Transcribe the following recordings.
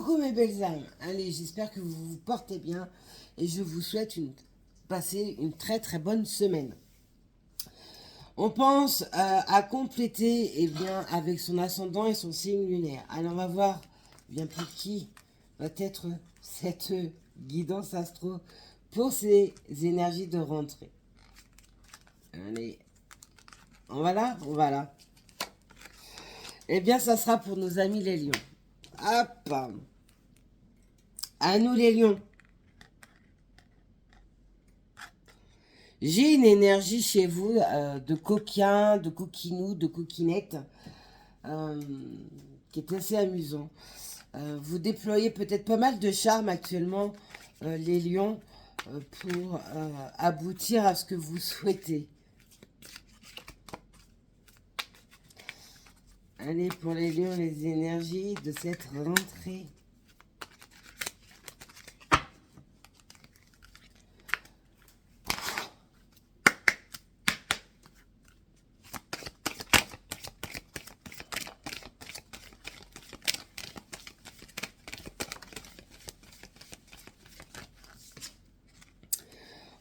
Coucou mes belles âmes, allez, j'espère que vous vous portez bien et je vous souhaite passer une très très bonne semaine. On pense à compléter bien, avec son ascendant et son signe lunaire. Alors on va voir bien plus qui va être cette guidance astro pour ces énergies de rentrée. Allez, on va là. Eh bien, ça sera pour nos amis les lions. Hop, à nous les lions. J'ai une énergie chez vous de coquin, de coquinou, de coquinette qui est assez amusant. Vous déployez peut-être pas mal de charme actuellement, les lions, pour aboutir à ce que vous souhaitez. Allez, pour les lions, les énergies de cette rentrée.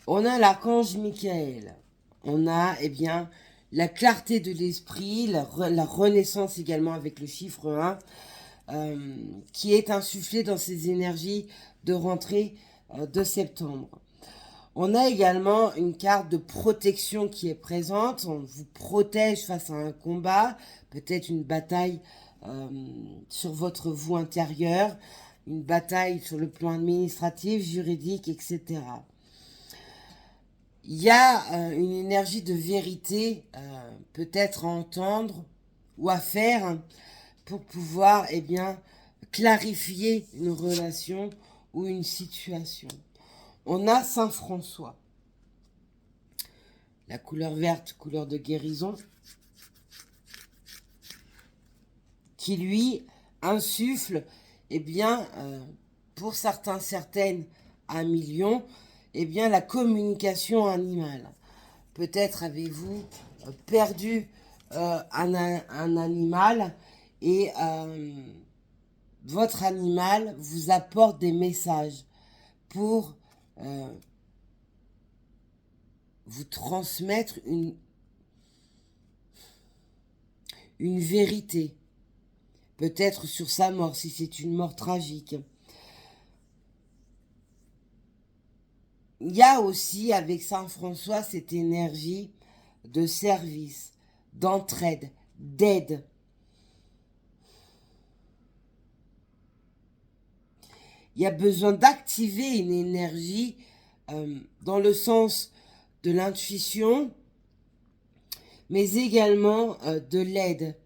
On a l'archange Michael. On a, eh bien, la clarté de l'esprit, la renaissance également avec le chiffre 1, qui est insufflé dans ces énergies de rentrée de septembre. On a également une carte de protection qui est présente. On vous protège face à un combat, peut-être une bataille sur votre vous intérieure, une bataille sur le plan administratif, juridique, etc. Il y a une énergie de vérité peut-être à entendre ou à faire pour pouvoir bien, clarifier une relation ou une situation. On a Saint François. La couleur verte, couleur de guérison, qui lui insuffle, bien, pour certains, certaines, 1 million, bien, la communication animale. Peut-être avez-vous perdu un animal et votre animal vous apporte des messages pour vous transmettre une vérité. Peut-être sur sa mort, si c'est une mort tragique. Il y a aussi avec Saint François cette énergie de service, d'entraide, d'aide. Il y a besoin d'activer une énergie dans le sens de l'intuition, mais également de l'aide.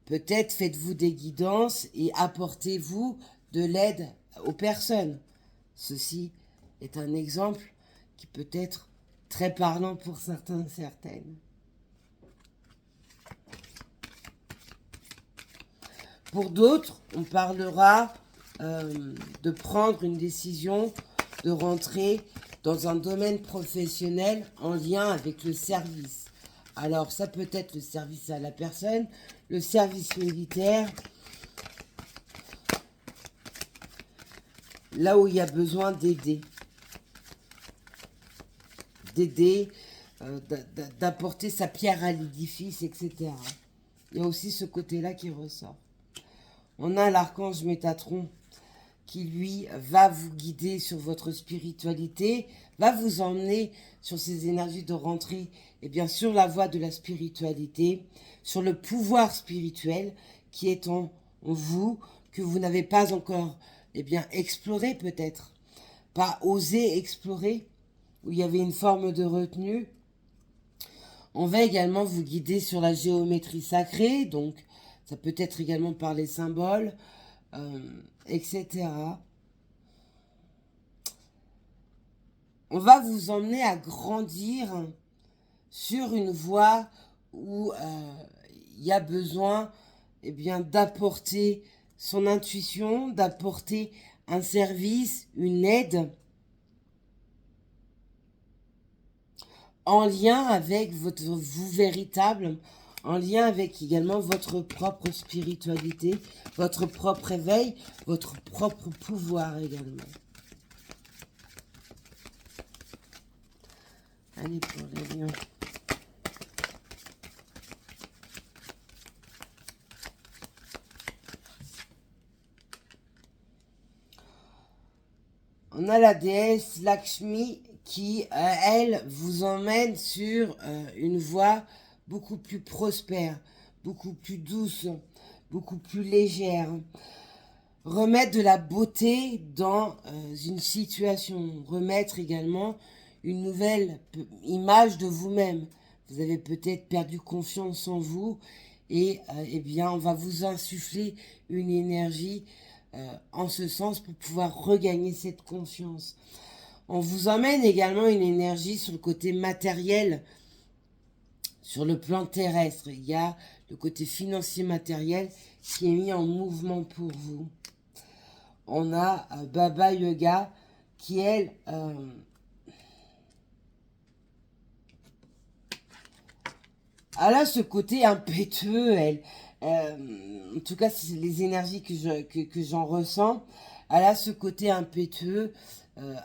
Peut-être faites-vous des guidances et apportez-vous de l'aide aux personnes. Ceci est un exemple qui peut être très parlant pour certains, certaines. Pour d'autres, on parlera de prendre une décision de rentrer dans un domaine professionnel en lien avec le service. Alors, ça peut être le service à la personne, le service militaire, là où il y a besoin d'aider. D'apporter sa pierre à l'édifice, etc. Il y a aussi ce côté-là qui ressort. On a l'archange Métatron qui, lui, va vous guider sur votre spiritualité, va vous emmener sur ces énergies de rentrée, et bien sur la voie de la spiritualité, sur le pouvoir spirituel qui est en vous, que vous n'avez pas encore exploré peut-être, pas osé explorer, où il y avait une forme de retenue. On va également vous guider sur la géométrie sacrée, donc ça peut être également par les symboles, etc. On va vous emmener à grandir sur une voie où il y a besoin d'apporter son intuition, d'apporter un service, une aide en lien avec votre vous véritable, en lien avec également votre propre spiritualité, votre propre éveil, votre propre pouvoir également. Allez, pour les lions. On a la déesse Lakshmi qui, elle, vous emmène sur une voie beaucoup plus prospère, beaucoup plus douce, beaucoup plus légère. Remettre de la beauté dans une situation. Remettre également une nouvelle image de vous-même. Vous avez peut-être perdu confiance en vous et eh bien, on va vous insuffler une énergie en ce sens pour pouvoir regagner cette confiance. On vous emmène également une énergie sur le côté matériel, sur le plan terrestre. Il y a le côté financier matériel qui est mis en mouvement pour vous. On a Baba Yoga qui, elle, elle a ce côté impétueux, elle. En tout cas, c'est les énergies que j'en ressens. Elle a ce côté impétueux.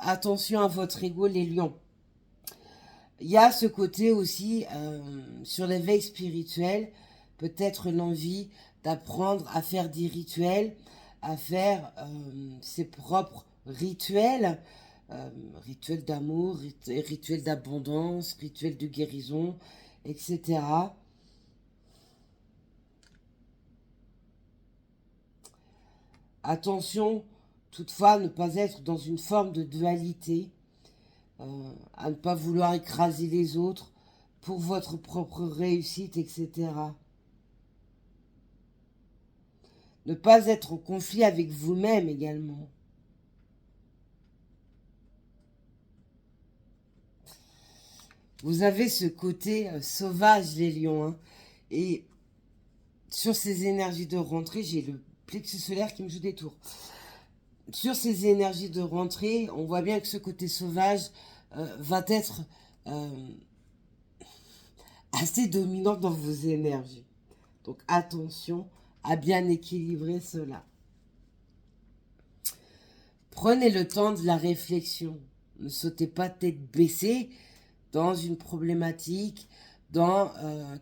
Attention à votre ego, les lions. Il y a ce côté aussi sur l'éveil spirituel, peut-être l'envie d'apprendre à faire des rituels, à faire ses propres rituels, rituels d'amour, rituels d'abondance, rituels de guérison, etc. Attention, toutefois, à ne pas être dans une forme de dualité, à ne pas vouloir écraser les autres pour votre propre réussite, etc. Ne pas être en conflit avec vous-même également. Vous avez ce côté sauvage, les lions. Hein. Et sur ces énergies de rentrée, j'ai le plexus solaire qui me joue des tours. Sur ces énergies de rentrée, on voit bien que ce côté sauvage va être assez dominant dans vos énergies. Donc attention à bien équilibrer cela. Prenez le temps de la réflexion. Ne sautez pas tête baissée dans une problématique, dans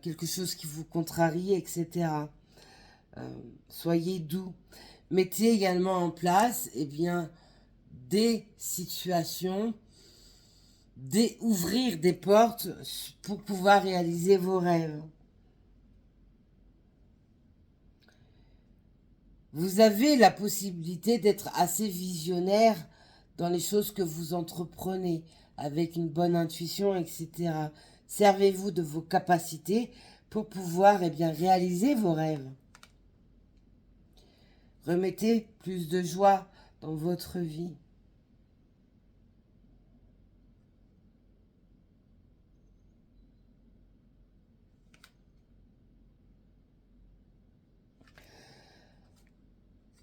quelque chose qui vous contrarie, etc. Soyez doux. Mettez également en place des situations, ouvrir des portes pour pouvoir réaliser vos rêves. Vous avez la possibilité d'être assez visionnaire dans les choses que vous entreprenez, avec une bonne intuition, etc. Servez-vous de vos capacités pour pouvoir réaliser vos rêves. Remettez plus de joie dans votre vie.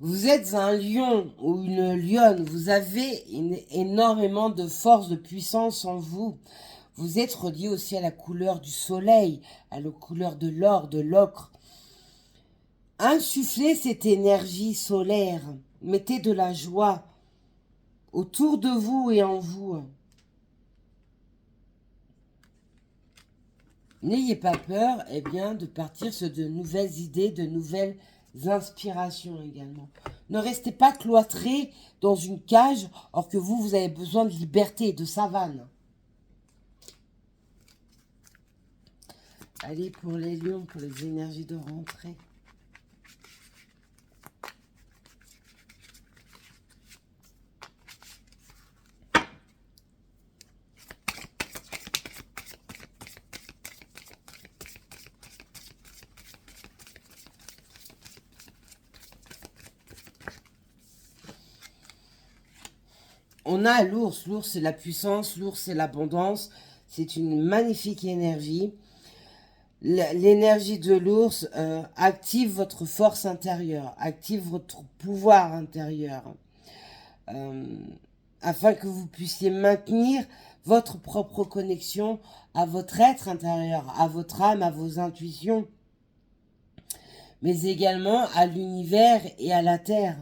Vous êtes un lion ou une lionne, vous avez énormément de force, de puissance en vous. Vous êtes relié aussi à la couleur du soleil, à la couleur de l'or, de l'ocre. Insufflez cette énergie solaire, mettez de la joie autour de vous et en vous. N'ayez pas peur de partir sur de nouvelles idées, de nouvelles inspirations également. Ne restez pas cloîtré dans une cage or que vous avez besoin de liberté, de savane. Allez, pour les lions, pour les énergies de rentrée. On a l'ours. L'ours, c'est la puissance. L'ours, c'est l'abondance. C'est une magnifique énergie. L'énergie de l'ours active votre force intérieure, active votre pouvoir intérieur, afin que vous puissiez maintenir votre propre connexion à votre être intérieur, à votre âme, à vos intuitions. mais également à l'univers et à la Terre.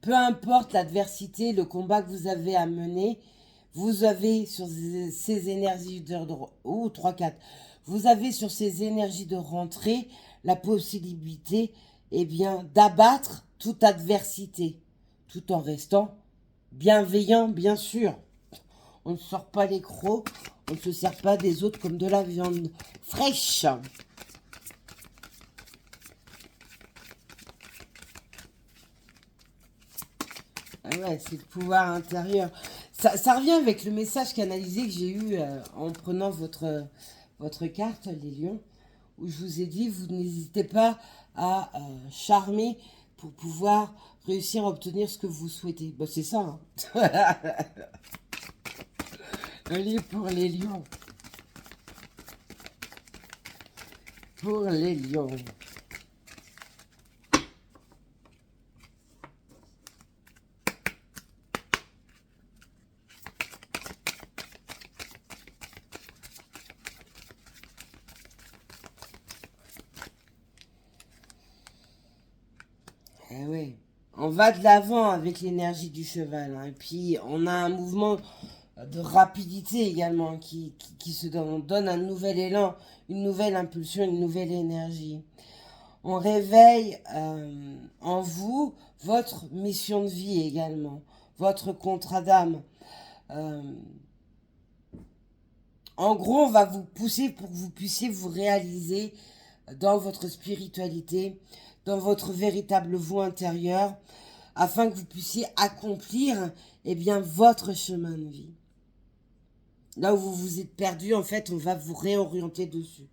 Peu importe l'adversité, le combat que vous avez à mener, vous avez sur ces énergies de... ou 3, 4. Vous avez sur ces énergies de rentrée la possibilité, eh bien, d'abattre toute adversité, tout en restant bienveillant, bien sûr. On ne sort pas les crocs, on ne se sert pas des autres comme de la viande fraîche. Ah ouais, c'est le pouvoir intérieur. Ça revient avec le message canalisé que j'ai eu en prenant votre carte, les lions, où je vous ai dit, vous n'hésitez pas à charmer pour pouvoir réussir à obtenir ce que vous souhaitez. Bah, c'est ça. Hein. Allez, pour les lions. Pour les lions. Eh ouais. On va de l'avant avec l'énergie du cheval. Hein. Et puis, on a un mouvement de rapidité également qui se donne. On donne un nouvel élan, une nouvelle impulsion, une nouvelle énergie. On réveille en vous votre mission de vie également, votre contrat d'âme. En gros, on va vous pousser pour que vous puissiez vous réaliser dans votre spiritualité, dans votre véritable vous intérieur, afin que vous puissiez accomplir eh bien, votre chemin de vie. Là où vous vous êtes perdu, en fait, on va vous réorienter dessus.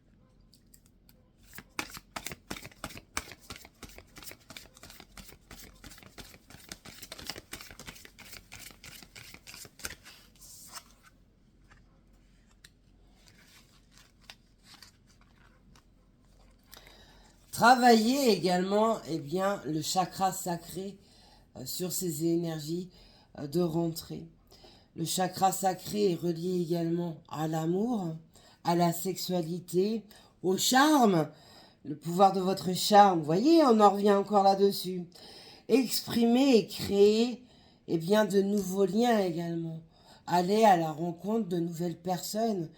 Travailler également eh bien, le chakra sacré sur ces énergies de rentrée. Le chakra sacré est relié également à l'amour, à la sexualité, au charme, le pouvoir de votre charme. Vous voyez, on en revient encore là-dessus. Exprimer et créer eh bien, de nouveaux liens également. Aller à la rencontre de nouvelles personnes.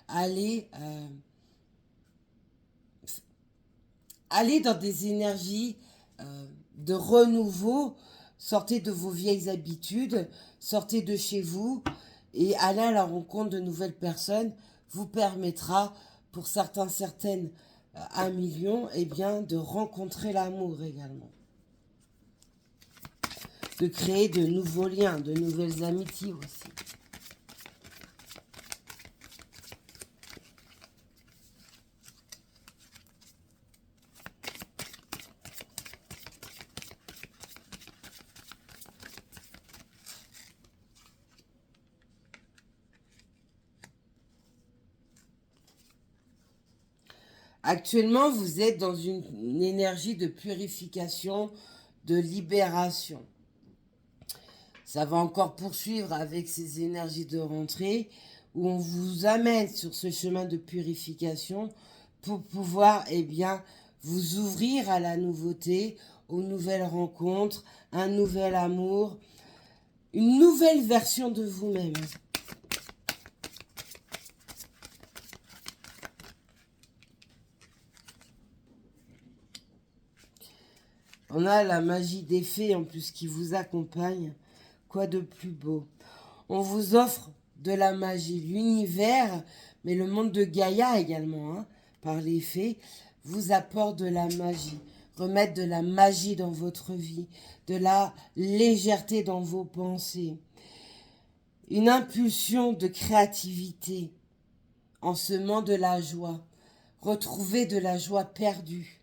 Aller dans des énergies de renouveau, sortez de vos vieilles habitudes, sortez de chez vous et aller à la rencontre de nouvelles personnes vous permettra, pour certaines, 1 million, eh bien, de rencontrer l'amour également. De créer de nouveaux liens, de nouvelles amitiés aussi. Actuellement, vous êtes dans une énergie de purification, de libération. Ça va encore poursuivre avec ces énergies de rentrée où on vous amène sur ce chemin de purification pour pouvoir eh bien, vous ouvrir à la nouveauté, aux nouvelles rencontres, un nouvel amour, une nouvelle version de vous-même. On a la magie des fées en plus qui vous accompagne. Quoi de plus beau? On vous offre de la magie, l'univers, mais le monde de Gaïa également, hein, par les fées, vous apporte de la magie. Remettre de la magie dans votre vie, de la légèreté dans vos pensées. Une impulsion de créativité en semant de la joie. Retrouver de la joie perdue.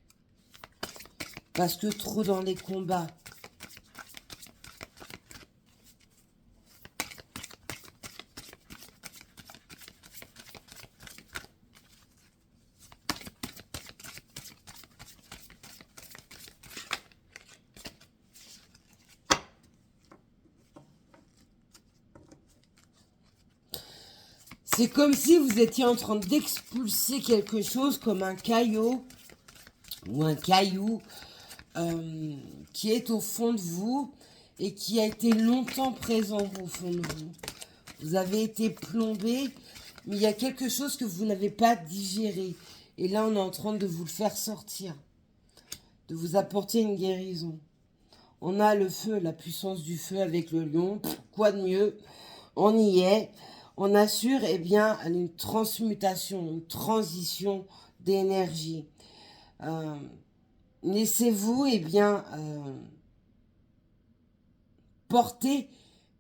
Parce que trop dans les combats. C'est comme si vous étiez en train d'expulser quelque chose comme un caillot ou un caillou qui est au fond de vous et qui a été longtemps présent au fond de vous. Vous avez été plombé, mais il y a quelque chose que vous n'avez pas digéré. Et là, on est en train de vous le faire sortir, de vous apporter une guérison. On a le feu, la puissance du feu avec le lion. Quoi de mieux? On y est. On assure eh bien, une transmutation, une transition d'énergie. Laissez-vous eh bien, porter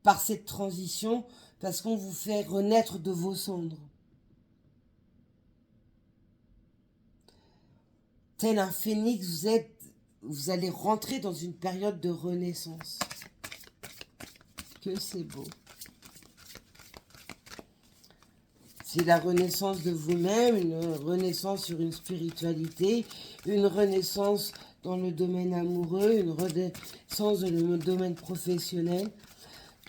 par cette transition parce qu'on vous fait renaître de vos cendres. Tel un phénix, vous allez rentrer dans une période de renaissance. Que c'est beau. C'est la renaissance de vous-même, une renaissance sur une spiritualité, une renaissance dans le domaine amoureux, une renaissance dans le domaine professionnel,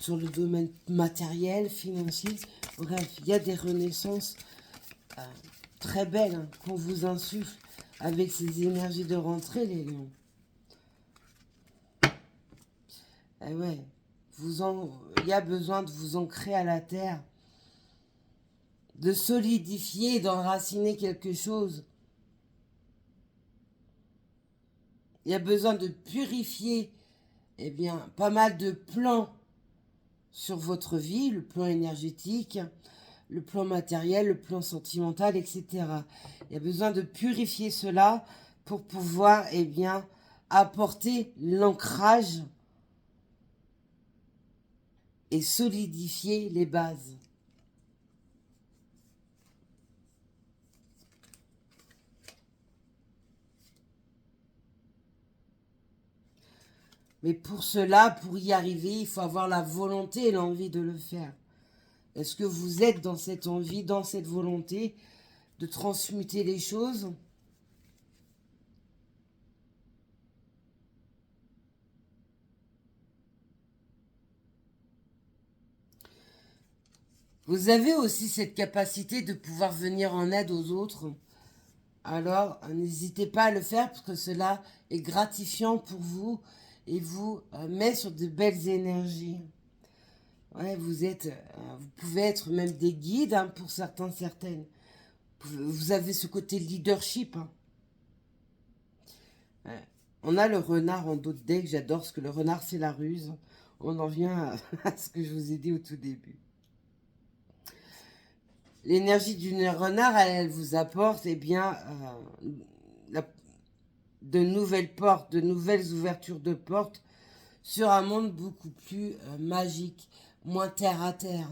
sur le domaine matériel, financier. Bref, il y a des renaissances très belles hein, qu'on vous insuffle avec ces énergies de rentrée, les lions. Eh ouais, il y a besoin de vous ancrer à la terre, de solidifier, d'enraciner quelque chose. Il y a besoin de purifier, eh bien, pas mal de plans sur votre vie, le plan énergétique, le plan matériel, le plan sentimental, etc. Il y a besoin de purifier cela pour pouvoir, eh bien, apporter l'ancrage et solidifier les bases. Mais pour cela, pour y arriver, il faut avoir la volonté et l'envie de le faire. Est-ce que vous êtes dans cette envie, dans cette volonté de transmuter les choses ? Vous avez aussi cette capacité de pouvoir venir en aide aux autres. Alors, n'hésitez pas à le faire parce que cela est gratifiant pour vous et vous met sur de belles énergies. Ouais, vous pouvez être même des guides hein, pour certains, certaines. Vous avez ce côté leadership. Hein. Ouais. On a le renard en dos de deck. J'adore ce que le renard fait la ruse. On en vient à ce que je vous ai dit au tout début. L'énergie d'une renard, elle vous apporte eh bien, de nouvelles portes, de nouvelles ouvertures de portes sur un monde beaucoup plus magique, moins terre à terre.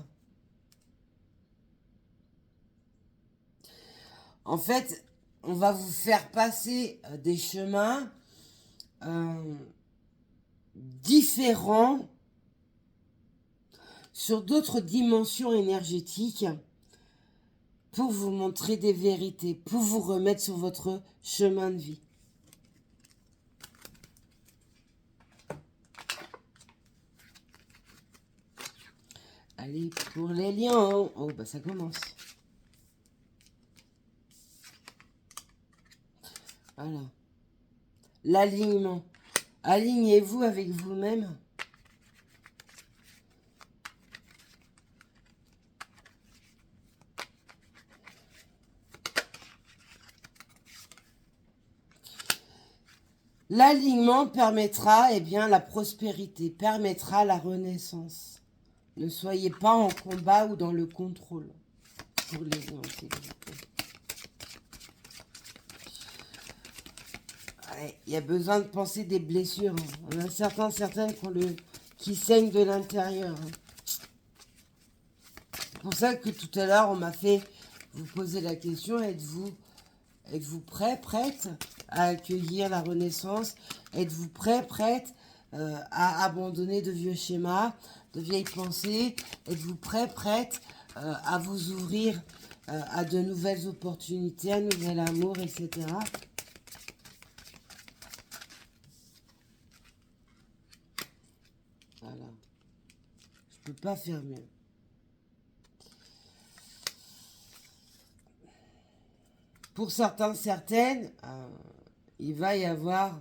En fait, on va vous faire passer des chemins différents sur d'autres dimensions énergétiques pour vous montrer des vérités, pour vous remettre sur votre chemin de vie. Allez, pour les lions. Oh, bah ça commence. Voilà. L'alignement. Alignez-vous avec vous-même. L'alignement permettra, eh bien, la prospérité, permettra la renaissance. Ne soyez pas en combat ou dans le contrôle. Pour les lions, s'il vous plaît. Il y a besoin de penser des blessures. On a certaines qui saignent de l'intérieur. C'est pour ça que tout à l'heure, on m'a fait vous poser la question, êtes-vous prêt, prête à accueillir la renaissance? Êtes-vous prêt, prête à abandonner de vieux schémas, de vieilles pensées? Êtes-vous prêt, prête à vous ouvrir à de nouvelles opportunités, à un nouvel amour, etc. Voilà. Je peux pas faire mieux. Pour certains, certaines, il va y avoir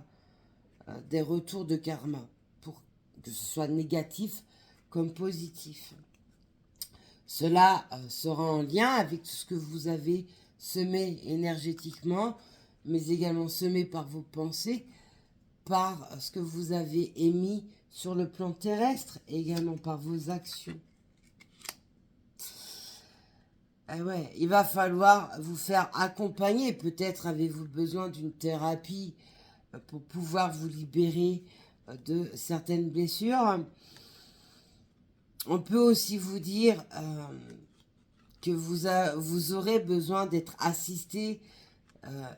des retours de karma, pour que ce soit négatif comme positif. Cela sera en lien avec tout ce que vous avez semé énergétiquement, mais également semé par vos pensées, par ce que vous avez émis sur le plan terrestre, et également par vos actions. Ah ouais, il va falloir vous faire accompagner. Peut-être avez-vous besoin d'une thérapie pour pouvoir vous libérer de certaines blessures. On peut aussi vous dire que vous aurez besoin d'être assisté,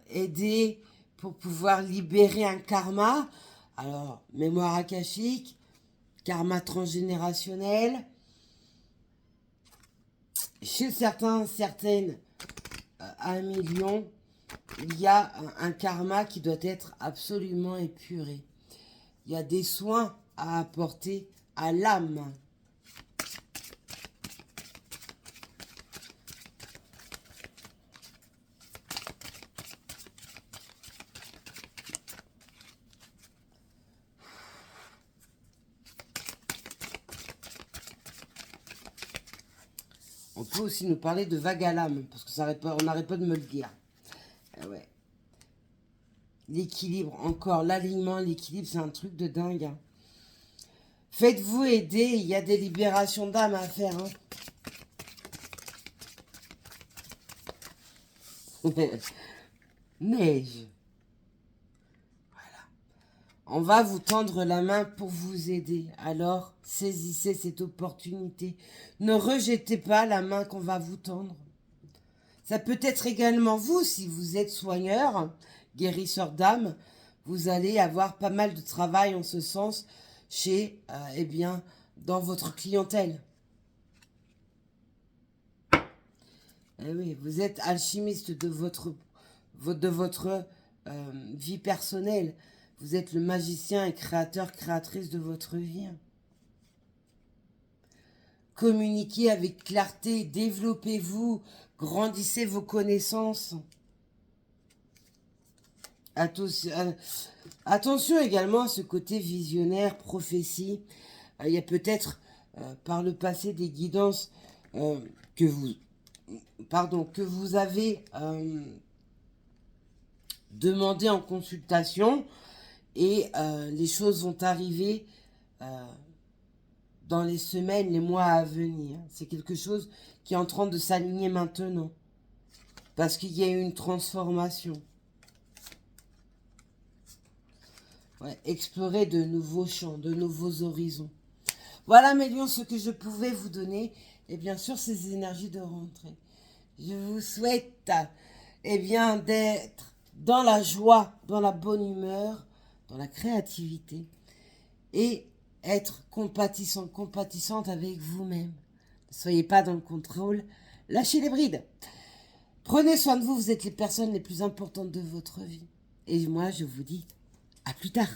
aidé pour pouvoir libérer un karma. Alors, mémoire akashique, karma transgénérationnel. Chez certaines, 1 million, il y a un karma qui doit être absolument épuré. Il y a des soins à apporter à l'âme. On peut aussi nous parler de vague à l'âme, parce que on n'arrête pas de me le dire. Ah ouais. L'équilibre, encore, l'alignement, l'équilibre, c'est un truc de dingue. Hein. Faites-vous aider, il y a des libérations d'âme à faire. Hein. Neige. Voilà. On va vous tendre la main pour vous aider. Alors, saisissez cette opportunité. Ne rejetez pas la main qu'on va vous tendre. Ça peut être également vous, si vous êtes soigneur, guérisseur d'âme, vous allez avoir pas mal de travail en ce sens chez, eh bien, dans votre clientèle. Eh oui, vous êtes alchimiste de votre vie personnelle. Vous êtes le magicien et créateur, créatrice de votre vie. Communiquez avec clarté, développez-vous, grandissez vos connaissances. Attention également à ce côté visionnaire, prophétie. Il y a peut-être par le passé des guidances que vous avez demandé en consultation et les choses vont arriver dans les semaines, les mois à venir. C'est quelque chose qui est en train de s'aligner maintenant parce qu'il y a eu une transformation. Ouais, explorer de nouveaux champs, de nouveaux horizons. Voilà mes lions, ce que je pouvais vous donner. Et bien sûr, ces énergies de rentrée. Je vous souhaite eh bien, d'être dans la joie, dans la bonne humeur, dans la créativité. Et être compatissant, compatissante avec vous-même. Ne soyez pas dans le contrôle. Lâchez les brides. Prenez soin de vous, vous êtes les personnes les plus importantes de votre vie. Et moi, je vous dis à plus tard.